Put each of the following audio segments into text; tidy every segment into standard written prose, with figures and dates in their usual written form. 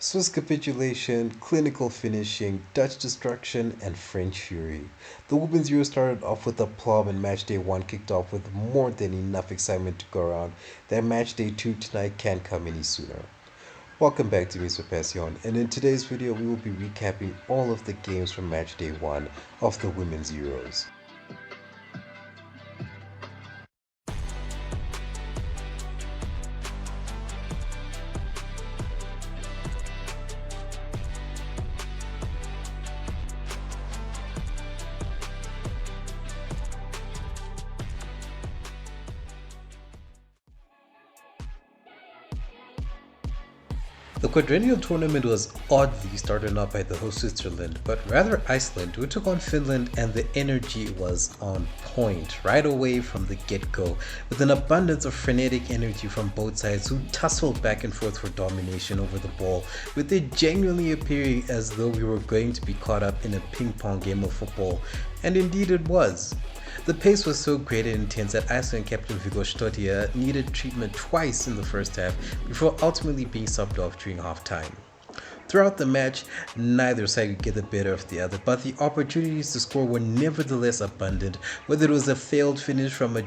Swiss capitulation, clinical finishing, Dutch destruction, and French fury. The Women's Euro started off with aplomb and Matchday 1 kicked off with more than enough excitement to go around that Matchday 2 tonight can't come any sooner. Welcome back to Miss Passion, and in today's video we will be recapping all of the games from Matchday 1 of the Women's Euros. The quadrennial tournament was oddly started out by the host Switzerland, but rather Iceland, who took on Finland, and the energy was on point right away from the get-go, with an abundance of frenetic energy from both sides who tussled back and forth for domination over the ball, with it genuinely appearing as though we were going to be caught up in a ping-pong game of football, and indeed it was. The pace was so great and intense that Iceland captain Viggo Stodia needed treatment twice in the first half before ultimately being subbed off during halftime. Throughout the match, neither side could get the better of the other, but the opportunities to score were nevertheless abundant, whether it was a failed finish from a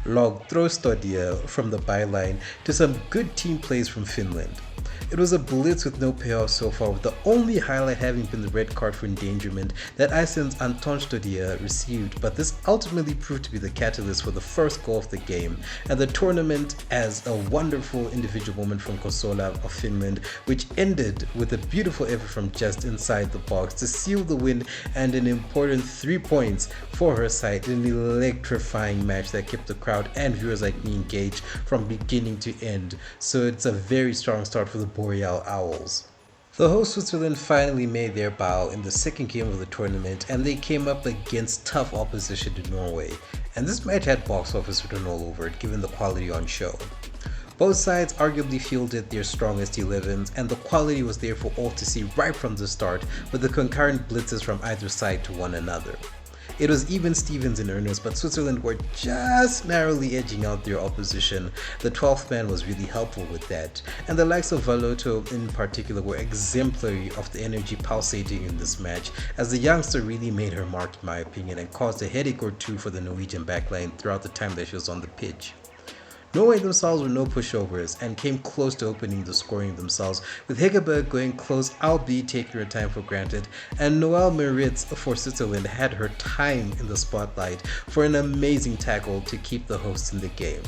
Log throw Stodia from the byline to some good team plays from Finland. It was a blitz with no payoff so far, with the only highlight having been the red card for endangerment that Iceland's Anton Stodia received, but this ultimately proved to be the catalyst for the first goal of the game and the tournament, as a wonderful individual moment from Kosola of Finland, which ended with a beautiful effort from just inside the box to seal the win and an important 3 points for her side in an electrifying match that kept the crowd and viewers like me engaged from beginning to end. So it's a very strong start for the Boreal Owls. The host Switzerland finally made their bow in the second game of the tournament, and they came up against tough opposition to Norway, and this match had box office written all over it given the quality on show. Both sides arguably fielded their strongest 11s, and the quality was there for all to see right from the start, with the concurrent blitzes from either side to one another. It was even Stevens in earnest, but Switzerland were just narrowly edging out their opposition. The 12th man was really helpful with that, and the likes of Valoto in particular were exemplary of the energy pulsating in this match, as the youngster really made her mark in my opinion and caused a headache or two for the Norwegian backline throughout the time that she was on the pitch. Norway themselves were no pushovers and came close to opening the scoring themselves, with Hegerberg going close, albeit taking her time for granted, and Noelle Meritz for Switzerland had her time in the spotlight for an amazing tackle to keep the hosts in the game.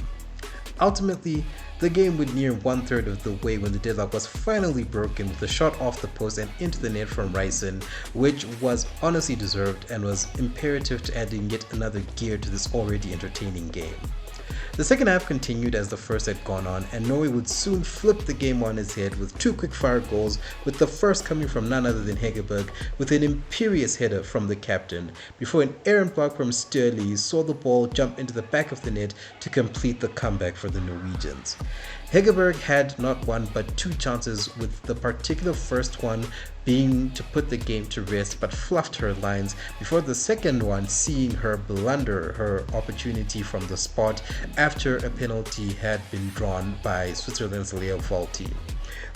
Ultimately, the game would near 1/3 of the way when the deadlock was finally broken with a shot off the post and into the net from Ryson, which was honestly deserved and was imperative to adding yet another gear to this already entertaining game. The second half continued as the first had gone on, and Norway would soon flip the game on its head with two quick-fire goals, with the first coming from none other than Hegerberg with an imperious header from the captain, before an errant block from Sturley saw the ball jump into the back of the net to complete the comeback for the Norwegians. Hegerberg had not one but two chances, with the particular first one being to put the game to rest, but fluffed her lines, before the second one seeing her blunder her opportunity from the spot after a penalty had been drawn by Switzerland's Leo Faulty.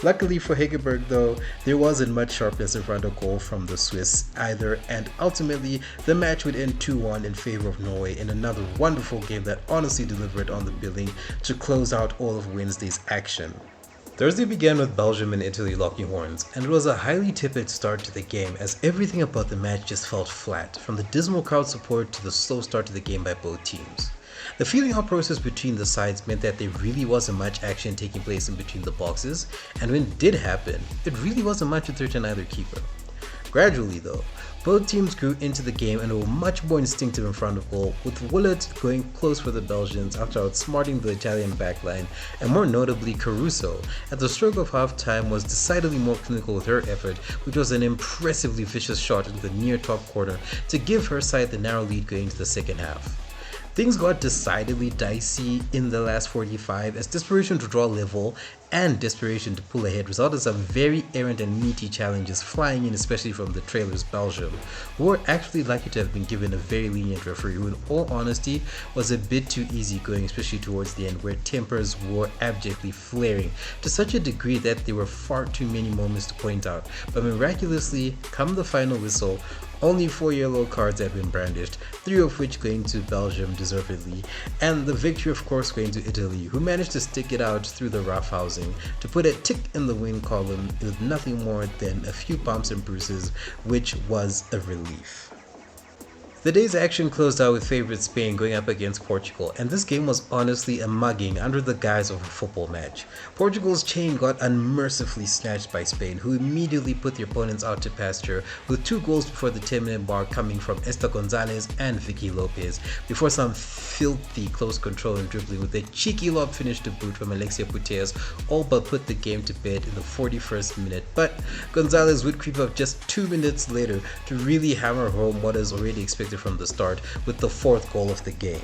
Luckily for Hegerberg though, there wasn't much sharpness in front of goal from the Swiss either, and ultimately the match would end 2-1 in favor of Norway in another wonderful game that honestly delivered on the billing to close out all of Wednesday's action. Thursday began with Belgium and Italy locking horns, and it was a highly tepid start to the game as everything about the match just felt flat, from the dismal crowd support to the slow start to the game by both teams. The feeling out process between the sides meant that there really wasn't much action taking place in between the boxes, and when it did happen, it really wasn't much to turn either keeper. Gradually though, both teams grew into the game and were much more instinctive in front of goal, with Willett going close for the Belgians after outsmarting the Italian backline, and more notably Caruso, at the stroke of half-time, was decidedly more clinical with her effort, which was an impressively vicious shot into the near top corner to give her side the narrow lead going into the second half. Things got decidedly dicey in the last 45 as desperation to draw level and desperation to pull ahead resulted in some very errant and meaty challenges flying in, especially from the trailers Belgium, who were actually lucky to have been given a very lenient referee who in all honesty was a bit too easygoing, especially towards the end where tempers were abjectly flaring to such a degree that there were far too many moments to point out. But miraculously, come the final whistle, only 4 yellow cards had been brandished, 3 of which going to Belgium deservedly, and the victory of course going to Italy, who managed to stick it out through the roughhousing to put a tick in the win column with nothing more than a few bumps and bruises, which was a relief. The day's action closed out with favourite Spain going up against Portugal, and this game was honestly a mugging under the guise of a football match. Portugal's chain got unmercifully snatched by Spain, who immediately put their opponents out to pasture, with 2 goals before the 10-minute mark coming from Esther Gonzalez and Vicky Lopez, before some filthy close control and dribbling with a cheeky lob finish to boot from Alexia Putellas all but put the game to bed in the 41st minute. But Gonzalez would creep up just 2 minutes later to really hammer home what is already expected from the start with the 4th goal of the game.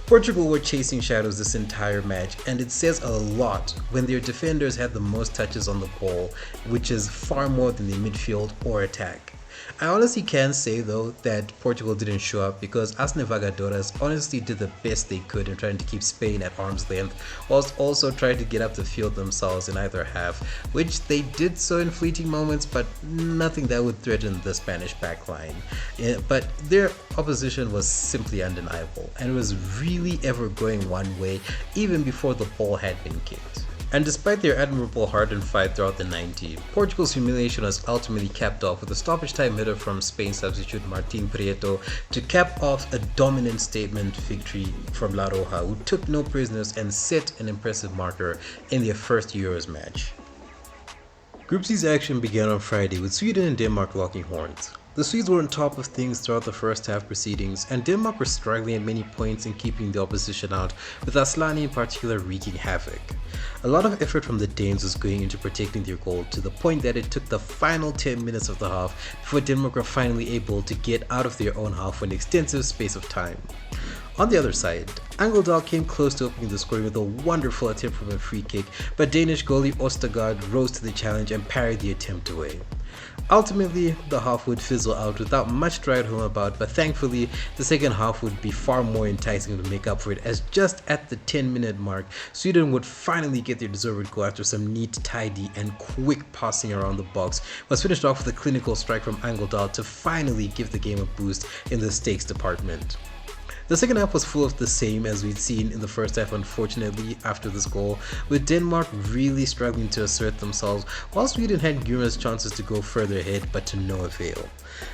Portugal were chasing shadows this entire match, and it says a lot when their defenders had the most touches on the ball, which is far more than their midfield or attack. I honestly can say though that Portugal didn't show up because As Navegadoras honestly did the best they could in trying to keep Spain at arm's length, whilst also trying to get up the field themselves in either half, which they did so in fleeting moments, but nothing that would threaten the Spanish backline. But their opposition was simply undeniable, and it was really ever going one way even before the ball had been kicked. And despite their admirable heart and fight throughout the 90, Portugal's humiliation was ultimately capped off with a stoppage time hitter from Spain substitute Martin Prieto to cap off a dominant statement victory from La Roja, who took no prisoners and set an impressive marker in their first Euros match. Group C's action began on Friday with Sweden and Denmark locking horns. The Swedes were on top of things throughout the first half proceedings, and Denmark were struggling at many points in keeping the opposition out, with Aslani in particular wreaking havoc. A lot of effort from the Danes was going into protecting their goal, to the point that it took the final 10 minutes of the half before Denmark were finally able to get out of their own half for an extensive space of time. On the other side, Angeldal came close to opening the scoring with a wonderful attempt from a free kick, but Danish goalie Ostergaard rose to the challenge and parried the attempt away. Ultimately, the half would fizzle out without much to write home about, but thankfully, the second half would be far more enticing to make up for it, as just at the 10-minute mark, Sweden would finally get their deserved goal after some neat, tidy, and quick passing around the box, was finished off with a clinical strike from Angeldal to finally give the game a boost in the stakes department. The second half was full of the same as we'd seen in the first half, unfortunately, after this goal, with Denmark really struggling to assert themselves, while Sweden had numerous chances to go further ahead, but to no avail.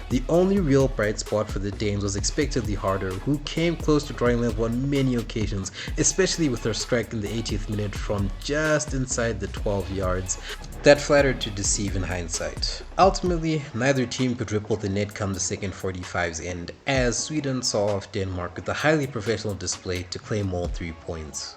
The only real bright spot for the Danes was expectedly Harder, who came close to drawing level on many occasions, especially with her strike in the 80th minute from just inside the 12 yards. That flattered to deceive in hindsight. Ultimately, neither team could ripple the net come the second 45's end, as Sweden saw off Denmark with a highly professional display to claim all 3 points.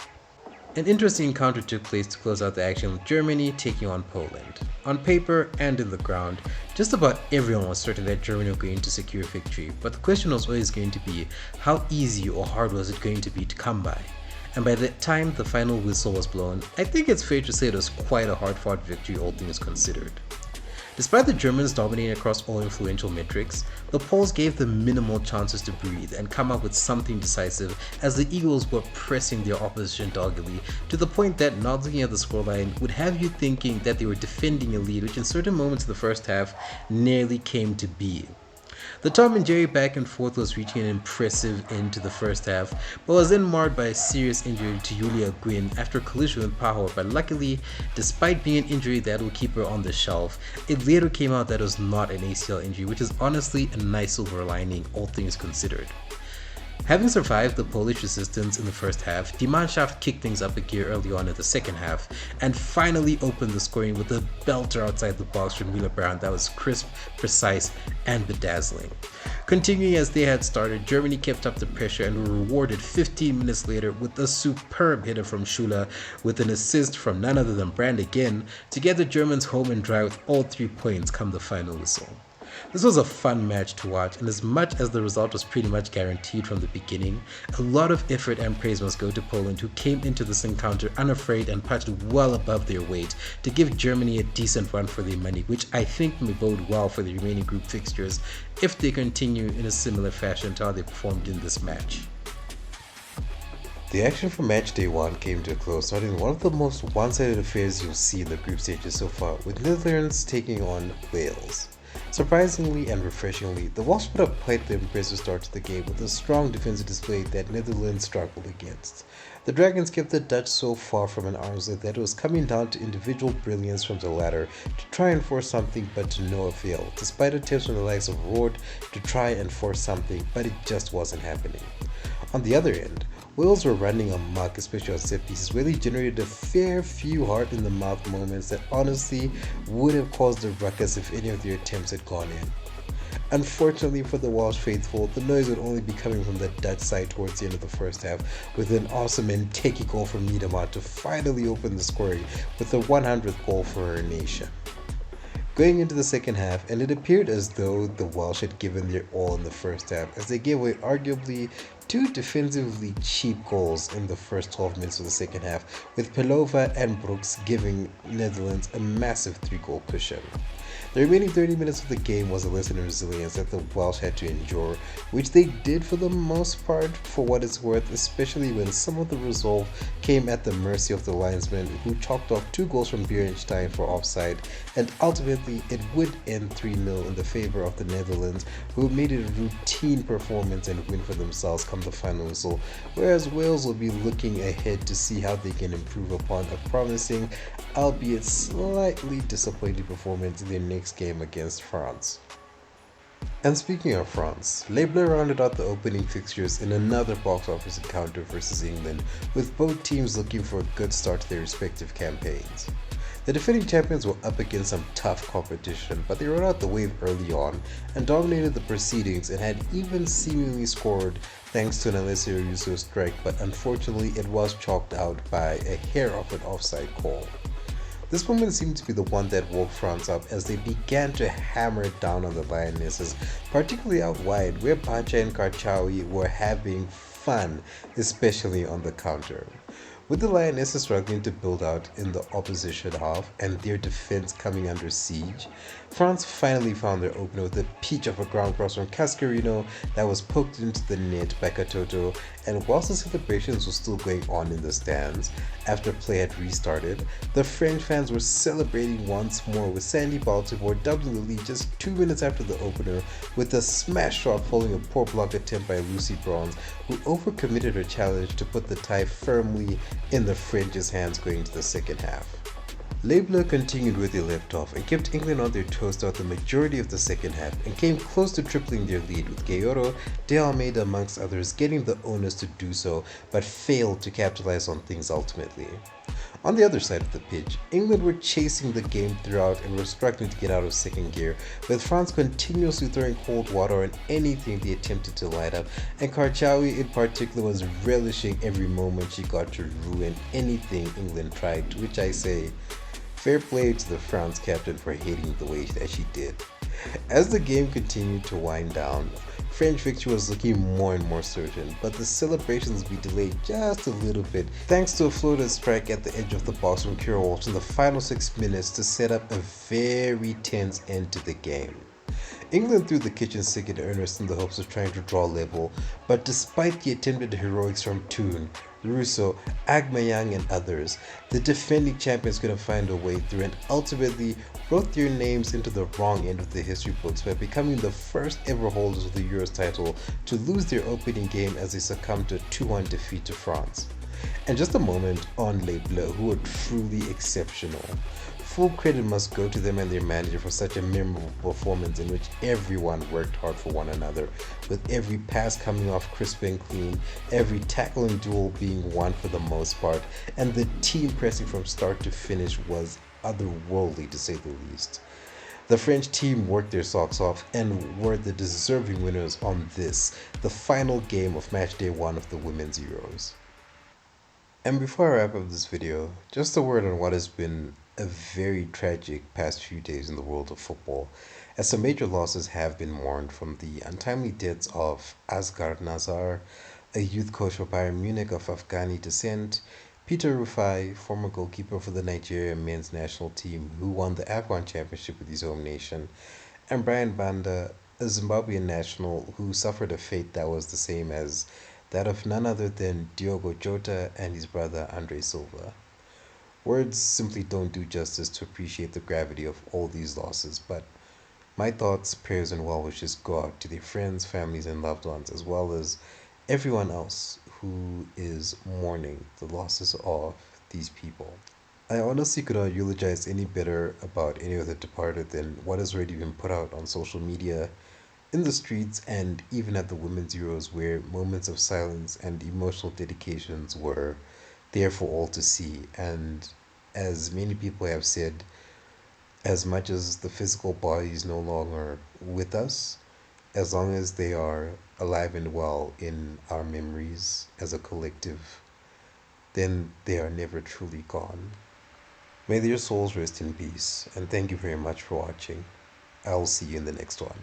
An interesting encounter took place to close out the action, with Germany taking on Poland. On paper and in the ground, just about everyone was certain that Germany were going to secure victory, but the question was always going to be, how easy or hard was it going to be to come by? And by the time the final whistle was blown, I think it's fair to say it was quite a hard-fought victory, all things considered. Despite the Germans dominating across all influential metrics, the Poles gave them minimal chances to breathe and come up with something decisive, as the Eagles were pressing their opposition doggedly, to the point that not looking at the scoreline would have you thinking that they were defending a lead, which in certain moments of the first half nearly came to be. The Tom and Jerry back and forth was reaching an impressive end to the first half, but was then marred by a serious injury to Julia Gwyn after a collision with Pahor. But luckily, despite being an injury that will keep her on the shelf, it later came out that it was not an ACL injury, which is honestly a nice silver lining, all things considered. Having survived the Polish resistance in the first half, Die Mannschaft kicked things up a gear early on in the second half and finally opened the scoring with a belter outside the box from Wheeler Brown that was crisp, precise, and bedazzling. Continuing as they had started, Germany kept up the pressure and were rewarded 15 minutes later with a superb header from Schüller with an assist from none other than Brand again to get the Germans home and dry with all 3 points come the final whistle. This was a fun match to watch, and as much as the result was pretty much guaranteed from the beginning, a lot of effort and praise must go to Poland, who came into this encounter unafraid and punched well above their weight to give Germany a decent run for their money, which I think may bode well for the remaining group fixtures if they continue in a similar fashion to how they performed in this match. The action for match day 1 came to a close, starting one of the most one-sided affairs you'll see in the group stages so far, with Netherlands taking on Wales. Surprisingly and refreshingly, the Welsh put up quite the impressive start to the game with a strong defensive display that Netherlands struggled against. The Dragons kept the Dutch so far from an arm's length that it was coming down to individual brilliance from the latter to try and force something, but to no avail, despite attempts from the likes of Roord to try and force something, but it just wasn't happening. On the other end, Wales were running amok, especially on set pieces, where they generated a fair few heart-in-the-mouth moments that honestly would have caused a ruckus if any of their attempts had gone in. Unfortunately for the Welsh faithful, the noise would only be coming from the Dutch side towards the end of the first half, with an awesome and techie goal from Niedermayer to finally open the scoring with the 100th goal for her nation. Going into the second half, and it appeared as though the Welsh had given their all in the first half, as they gave away arguably two defensively cheap goals in the first 12 minutes of the second half, with Pelova and Brooks giving Netherlands a massive 3-goal cushion. The remaining 30 minutes of the game was a lesson in resilience that the Welsh had to endure, which they did for the most part, for what it's worth, especially when some of the resolve came at the mercy of the linesman, who chalked off 2 goals from Bierenstein for offside, and ultimately it would end 3-0 in the favor of the Netherlands, who made it a routine performance and win for themselves come the final whistle, whereas Wales will be looking ahead to see how they can improve upon a promising, albeit slightly disappointing performance in their next game against France. And speaking of France, Leibler rounded out the opening fixtures in another box office encounter versus England, with both teams looking for a good start to their respective campaigns. The defending champions were up against some tough competition, but they rode out the wave early on and dominated the proceedings and had even seemingly scored thanks to an Alessio Russo strike, but unfortunately it was chalked out by a hair of an offside call. This moment seemed to be the one that woke France up as they began to hammer it down on the Lionesses, particularly out wide where Bacha and Karchaoui were having fun, especially on the counter. With the Lionesses struggling to build out in the opposition half and their defense coming under siege, France finally found their opener with a peach of a ground cross from Cascarino that was poked into the net by Katoto, and whilst the celebrations were still going on in the stands after play had restarted, the French fans were celebrating once more, with Sandy Baltimore doubling the lead just 2 minutes after the opener with a smash shot following a poor block attempt by Lucy Bronze, who overcommitted her challenge to put the tie firmly in the French's hands going into the second half. Leibler continued where they left off and kept England on their toes throughout the majority of the second half and came close to tripling their lead, with Gayoro, De Almeida amongst others getting the onus to do so, but failed to capitalize on things ultimately. On the other side of the pitch, England were chasing the game throughout and were struggling to get out of second gear, with France continuously throwing cold water on anything they attempted to light up, and Karchaoui in particular was relishing every moment she got to ruin anything England tried, to which I say, fair play to the France captain for hating the way that she did. As the game continued to wind down, French victory was looking more and more certain, but the celebrations would be delayed just a little bit thanks to a floated strike at the edge of the box from Kira Walsh in the final 6 minutes to set up a very tense end to the game. England threw the kitchen sink in earnest in the hopes of trying to draw level, but despite the attempted heroics from Toon, Russo, Agmayang and others, the defending champions couldn't find a way through and ultimately wrote their names into the wrong end of the history books by becoming the first ever holders of the Euros title to lose their opening game as they succumbed to a 2-1 defeat to France. And just a moment on Les Bleus, who were truly exceptional. Full credit must go to them and their manager for such a memorable performance in which everyone worked hard for one another, with every pass coming off crisp and clean, every tackle and duel being won for the most part, and the team pressing from start to finish was otherworldly to say the least. The French team worked their socks off and were the deserving winners on this, the final game of Matchday 1 of the Women's Euros. And before I wrap up this video, just a word on what has been a very tragic past few days in the world of football, as some major losses have been mourned, from the untimely deaths of Asghar Nazar, a youth coach for Bayern Munich of Afghani descent, Peter Rufai, former goalkeeper for the Nigeria men's national team who won the AFCON championship with his home nation, and Brian Banda, a Zimbabwean national who suffered a fate that was the same as that of none other than Diogo Jota and his brother Andre Silva. Words simply don't do justice to appreciate the gravity of all these losses, but my thoughts, prayers, and well wishes go out to their friends, families, and loved ones, as well as everyone else who is mourning the losses of these people. I honestly could not eulogize any better about any of the departed than what has already been put out on social media, in the streets, and even at the Women's Euros, where moments of silence and emotional dedications were there for all to see. And as many people have said, as much as the physical body is no longer with us, as long as they are alive and well in our memories as a collective, then they are never truly gone. May their souls rest in peace, and thank you very much for watching. I'll see you in the next one.